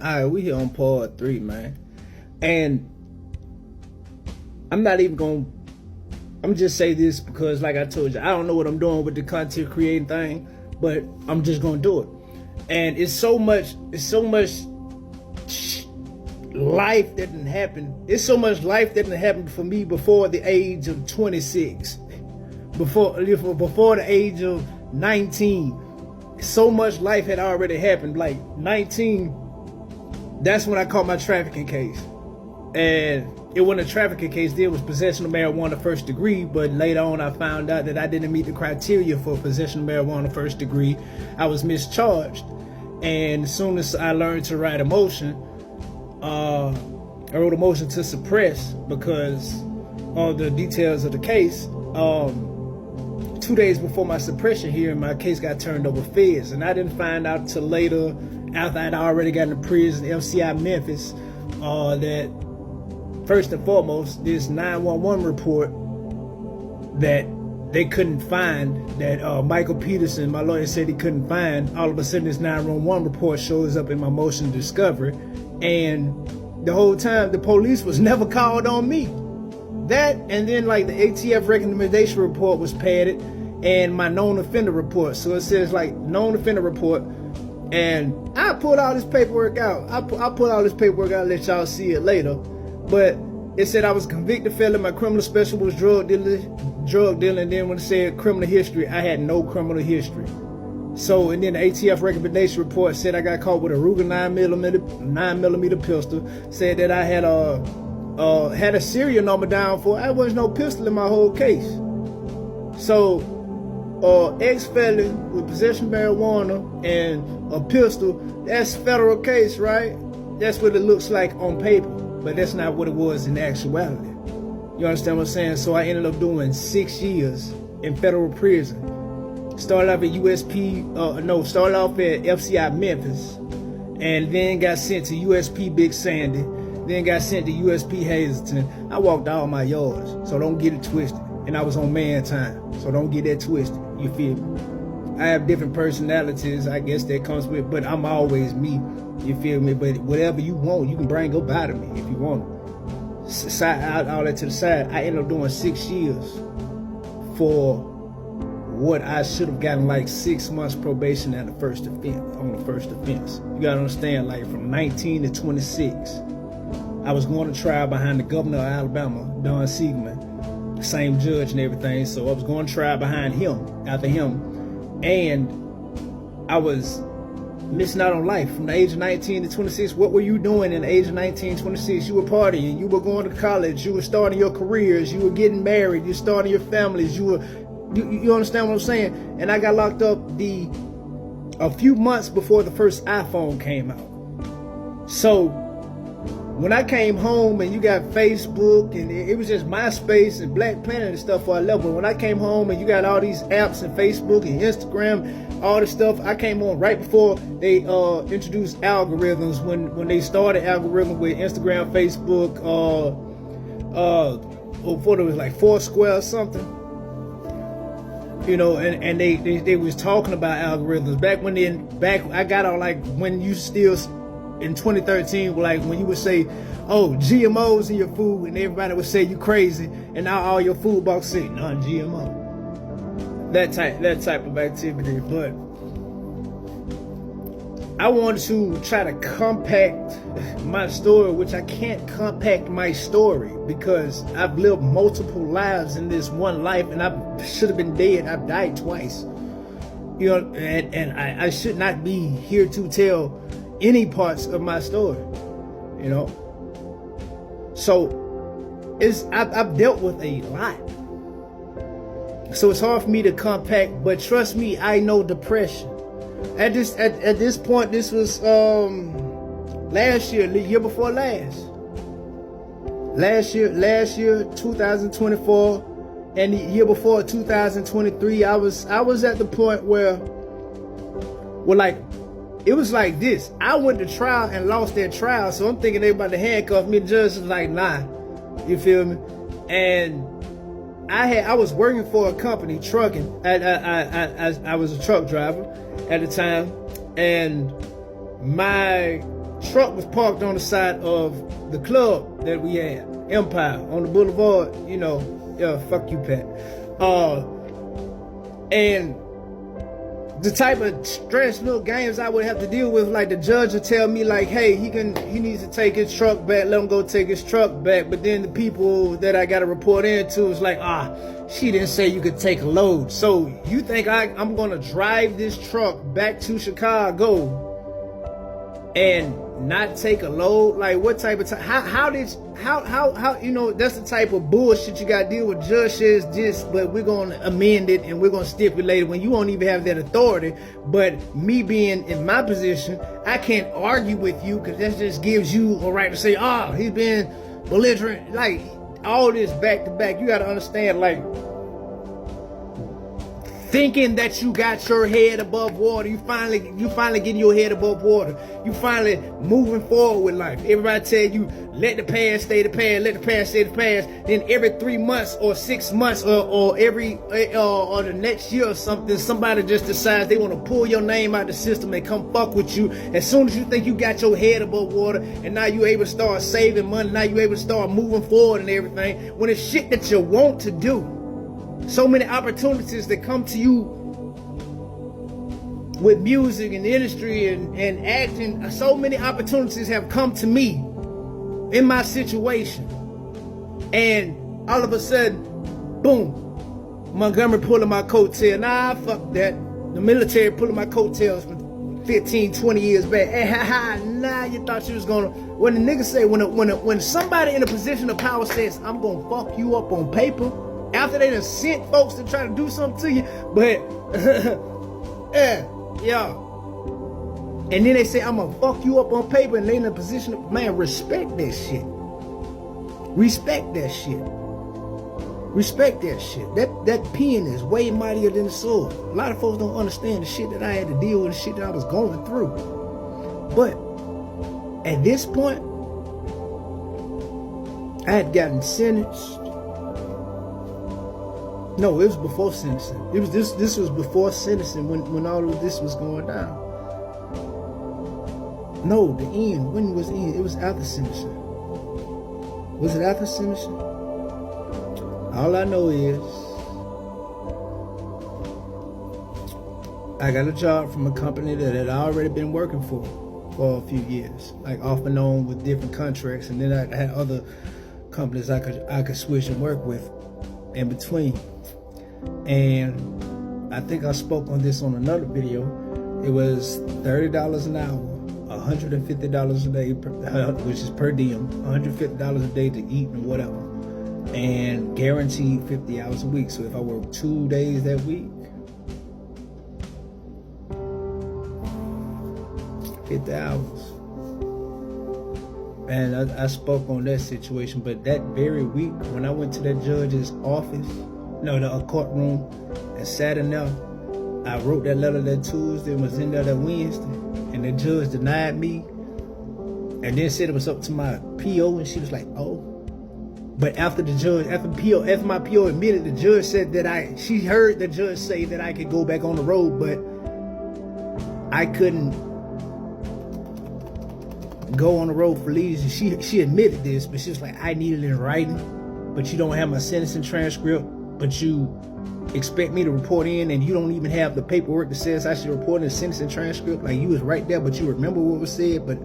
All right, we here on part 3, man. And I'm not even going to, I'm just say this because like I told you, I don't know what I'm doing with the content creating thing, but I'm just going to do it. And it's so much life that didn't happen. It's so much life that didn't happen for me before the age of 26. Before the age of 19. So much life had already happened. Like 19, that's when I caught my trafficking case. And it wasn't a trafficking case, it was possession of marijuana first degree, but later on I found out that I didn't meet the criteria for possession of marijuana first degree. I was mischarged. And as soon as I learned to write a motion, I wrote a motion to suppress because all the details of the case. 2 days before my suppression hearing, my case got turned over feds, and I didn't find out till later, after I'd already gotten to prison, FCI Memphis, that first and foremost, this 911 report that they couldn't find, that Michael Peterson, my lawyer, said he couldn't find. All of a sudden, this 911 report shows up in my motion to discovery, and the whole time the police was never called on me. That, and then like the ATF recommendation report was padded, and my known offender report. So it says like known offender report, and I pulled all this paperwork out. I pulled all this paperwork out, let y'all see it later. But it said I was a convicted felon. My criminal special was drug dealing. And then when it said criminal history, I had no criminal history. So, and then the ATF recommendation report said I got caught with a Ruger 9mm pistol. Said that I had a serial number down for. I wasn't no pistol in my whole case. So, ex-felon with possession of marijuana and a pistol, that's federal case, right? That's what it looks like on paper, but that's not what it was in actuality. You understand what I'm saying? So I ended up doing 6 years in federal prison. Started off at started off at FCI Memphis, and then got sent to USP Big Sandy, then got sent to USP Hazleton. I walked all my yards, so don't get it twisted. And I was on man time, so don't get that twisted. You feel me? I have different personalities, I guess that comes with, but I'm always me. You feel me? But whatever you want, you can bring up out of me if you want. Side out all that to the side. I ended up doing 6 years for what I should have gotten like 6 months probation on the first offense. You gotta understand, like from 19 to 26, I was going to trial behind the governor of Alabama, Don Siegman, the same judge and everything. So I was going to trial behind him, after him, and I was missing out on life from the age of 19 to 26. What were you doing in the age of 19, 26? You were partying, you were going to college, you were starting your careers, you were getting married, you're starting your families, you understand what I'm saying? And I got locked up a few months before the first iPhone came out. So when I came home and you got Facebook and it was just MySpace and Black Planet and stuff for a level. When I came home and you got all these apps and Facebook and Instagram, all this stuff, I came on right before they introduced algorithms. When they started algorithm with Instagram, Facebook, before it was like Foursquare or something. You know, and they was talking about algorithms back I got on, like when you still in 2013, like when you would say, oh, GMOs in your food, and everybody would say you crazy, and now all your food boxes say non-GMO. That type of activity. But I wanted to try to compact my story, which I can't compact my story because I've lived multiple lives in this one life, and I should have been dead. I've died twice. You know, and I should not be here to tell any parts of my story, you know. So I've dealt with a lot, so it's hard for me to compact. But trust me, I know depression. At this point, this was last year, the year before last. Last year, 2024, and the year before, 2023. I was at the point where like, it was like this. I went to trial and lost that trial, so I'm thinking they about to handcuff me. The judge was like, nah, you feel me? And I was working for a company, trucking. I was a truck driver at the time, and my truck was parked on the side of the club that we had, Empire, on the boulevard. You know, yeah, fuck you, Pat. And the type of stress little games I would have to deal with, like the judge would tell me like, hey, he needs to take his truck back, let him go take his truck back. But then the people that I got to report into is like, she didn't say you could take a load. So you think I'm gonna drive this truck back to Chicago and not take a load? Like, what type of time? How you know, that's the type of bullshit you gotta deal with. Judge says this, but we're gonna amend it and we're gonna stipulate it when you won't even have that authority. But me being in my position, I can't argue with you, because that just gives you a right to say, he's been belligerent. Like, all this back to back. You gotta understand, like, thinking that you got your head above water, you finally getting your head above water. You finally moving forward with life. Everybody tell you, let the past stay the past, let the past stay the past. Then every 3 months or 6 months or every or the next year or something, somebody just decides they want to pull your name out of the system and come fuck with you. As soon as you think you got your head above water, and now you able to start saving money, now you able to start moving forward and everything, when it's shit that you want to do. So many opportunities that come to you with music and industry and acting. So many opportunities have come to me in my situation. And all of a sudden, boom, Montgomery pulling my coattail. Nah, fuck that. The military pulling my coattails from 15, 20 years back. Nah, you thought you was gonna. When the niggas say, when somebody in a position of power says, I'm gonna fuck you up on paper, after they done sent folks to try to do something to you, but yeah. And then they say, I'm gonna fuck you up on paper, and they in a position of, man, respect that shit. Respect that shit. Respect that shit. That pen is way mightier than the sword. A lot of folks don't understand the shit that I had to deal with, the shit that I was going through. But at this point, I had gotten sentenced. No, it was before sentencing. It was this was before sentencing when all of this was going down. No, the end. When was the end? It was after sentencing. Was it after sentencing? All I know is I got a job from a company that had already been working for a few years, like off and on with different contracts, and then I had other companies I could switch and work with in between. And I think I spoke on this on another video. It was $30 an hour, $150 a day, which is per diem, $150 a day to eat and whatever, and guaranteed 50 hours a week. So if I work 2 days that week, 50 hours. And I spoke on that situation. But that very week, when I went to that judge's office, the courtroom, and sat in there, I wrote that letter that Tuesday and was in there that Wednesday, and the judge denied me, and then said it was up to my PO, and she was like, oh. But after my PO admitted, the judge said that she heard the judge say that I could go back on the road, but I couldn't go on the road for leisure. She admitted this, but she was like, I need it in writing, but you don't have my sentencing transcript, but you expect me to report in, and you don't even have the paperwork that says I should report in the sentencing transcript. Like, you was right there, but you remember what was said. But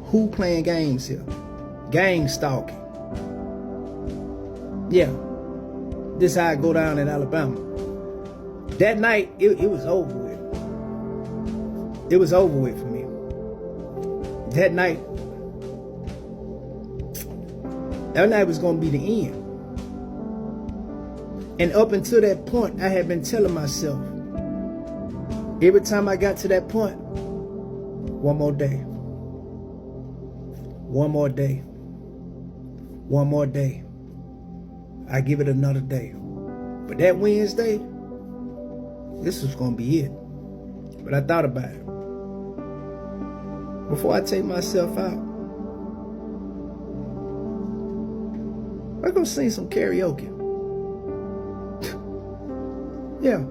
who playing games here? Gang stalking. Yeah, this is how I go down in Alabama. That night, it was over with. It was over with for me. That night was going to be the end. And up until that point, I had been telling myself, every time I got to that point, one more day. One more day. One more day. I give it another day. But that Wednesday, this was going to be it. But I thought about it. Before I take myself out, I'm going to sing some karaoke. Yeah.